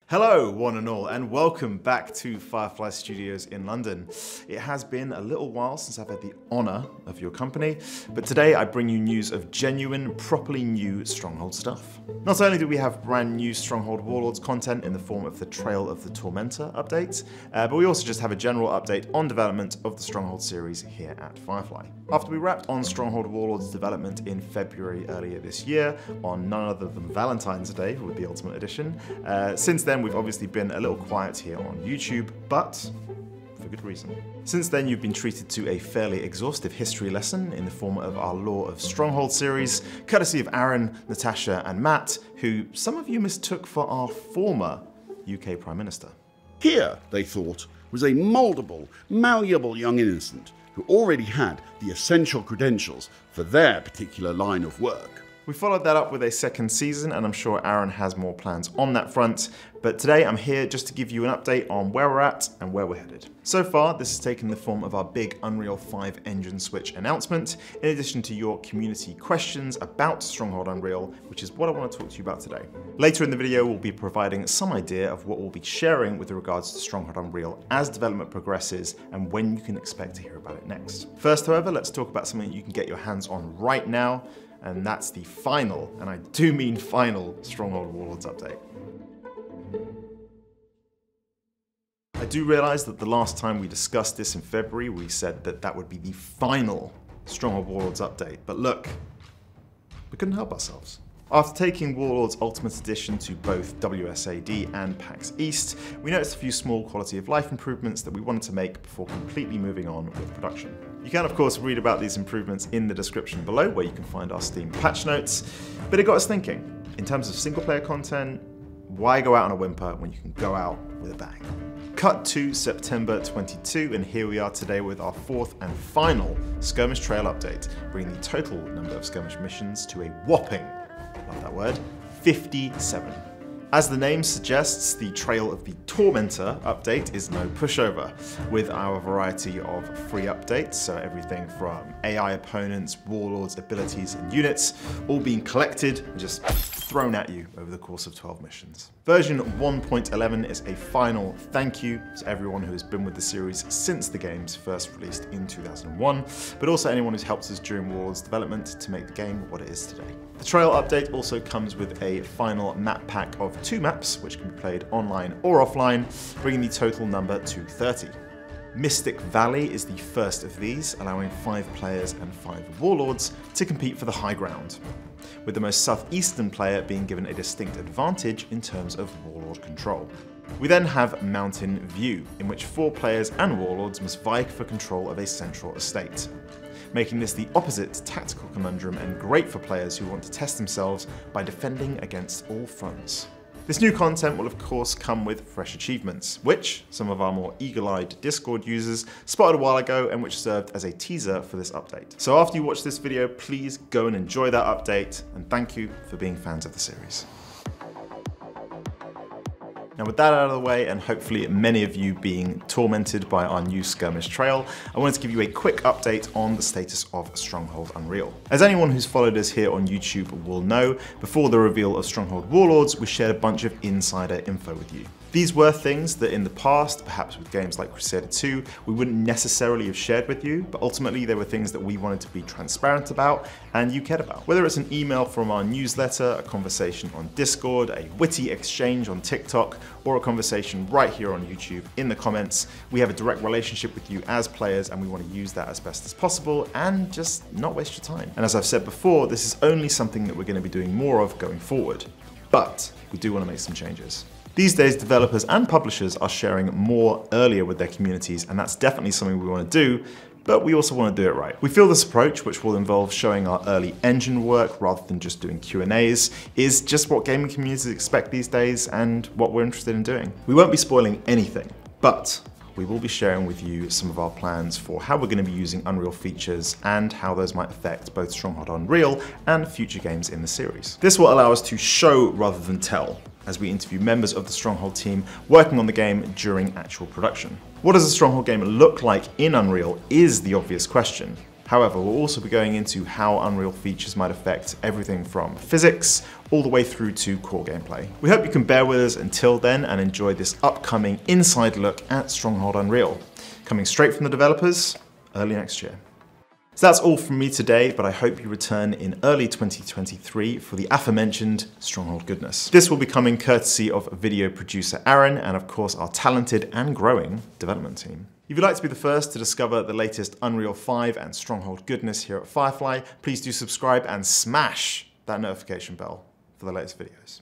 Hello, one and all, and welcome back to Firefly Studios in London. It has been a little while since I've had the honour of your company, but today I bring you news of genuine, properly new Stronghold stuff. Not only do we have brand new Stronghold Warlords content in the form of the Trail of the Tormentor update, but we also just have a general update on development of the Stronghold series here at Firefly. After we wrapped on Stronghold Warlords development in February earlier this year, on none other than Valentine's Day with the Ultimate Edition, since then we've obviously been a little quiet here on YouTube, but for good reason. Since then you've been treated to a fairly exhaustive history lesson in the form of our Lore of Stronghold series, courtesy of Aaron, Natasha and Matt, who some of you mistook for our former UK Prime Minister. Here, they thought, was a mouldable, malleable young innocent who already had the essential credentials for their particular line of work. We followed that up with a second season, and I'm sure Aaron has more plans on that front, but today I'm here just to give you an update on where we're at and where we're headed. So far, this has taken the form of our big Unreal 5 engine switch announcement, in addition to your community questions about Stronghold Unreal, which is what I want to talk to you about today. Later in the video, we'll be providing some idea of what we'll be sharing with regards to Stronghold Unreal as development progresses and when you can expect to hear about it next. First, however, let's talk about something you can get your hands on right now, and that's the final, and I do mean final, Stronghold Warlords update. I do realise that the last time we discussed this in February, we said that that would be the final Stronghold Warlords update, but look, we couldn't help ourselves. After taking Warlords Ultimate Edition to both WSAD and PAX East, we noticed a few small quality of life improvements that we wanted to make before completely moving on with production. You can of course read about these improvements in the description below, where you can find our Steam patch notes, but it got us thinking, in terms of single player content, why go out on a whimper when you can go out with a bang? Cut to September 22, and here we are today with our fourth and final Skirmish Trail update, bringing the total number of skirmish missions to a whopping, love that word, 57. As the name suggests, the Trail of the Tormentor update is no pushover, with our variety of free updates, so everything from AI opponents, warlords, abilities and units, all being collected and just thrown at you over the course of 12 missions. Version 1.11 is a final thank you to everyone who has been with the series since the games first released in 2001, but also anyone who's helped us during Warlords development to make the game what it is today. The Trail update also comes with a final map pack of 2 maps, which can be played online or offline, bringing the total number to 30. Mystic Valley is the first of these, allowing 5 players and 5 warlords to compete for the high ground, with the most southeastern player being given a distinct advantage in terms of warlord control. We then have Mountain View, in which 4 players and warlords must vie for control of a central estate, making this the opposite tactical conundrum and great for players who want to test themselves by defending against all fronts. This new content will of course come with fresh achievements, which some of our more eagle-eyed Discord users spotted a while ago and which served as a teaser for this update. So after you watch this video, please go and enjoy that update, and thank you for being fans of the series. Now with that out of the way, and hopefully many of you being tormented by our new Skirmish Trail, I wanted to give you a quick update on the status of Stronghold Unreal. As anyone who's followed us here on YouTube will know, before the reveal of Stronghold Warlords, we shared a bunch of insider info with you. These were things that in the past, perhaps with games like Crusader 2, we wouldn't necessarily have shared with you, but ultimately they were things that we wanted to be transparent about and you cared about. Whether it's an email from our newsletter, a conversation on Discord, a witty exchange on TikTok, or a conversation right here on YouTube in the comments, we have a direct relationship with you as players, and we want to use that as best as possible and just not waste your time. And as I've said before, this is only something that we're going to be doing more of going forward, but we do want to make some changes. These days, developers and publishers are sharing more earlier with their communities, and that's definitely something we want to do, but we also want to do it right. We feel this approach, which will involve showing our early engine work rather than just doing Q&As, is just what gaming communities expect these days and what we're interested in doing. We won't be spoiling anything, but we will be sharing with you some of our plans for how we're going to be using Unreal features and how those might affect both Stronghold Unreal and future games in the series. This will allow us to show rather than tell, as we interview members of the Stronghold team working on the game during actual production. What does a Stronghold game look like in Unreal is the obvious question, However, we'll also be going into how Unreal features might affect everything from physics all the way through to core gameplay. We hope you can bear with us until then and enjoy this upcoming inside look at Stronghold Unreal, coming straight from the developers early next year. So that's all from me today, but I hope you return in early 2023 for the aforementioned Stronghold goodness. This will be coming courtesy of video producer Aaron and of course our talented and growing development team. If you'd like to be the first to discover the latest Unreal 5 and Stronghold goodness here at Firefly, please do subscribe and smash that notification bell for the latest videos.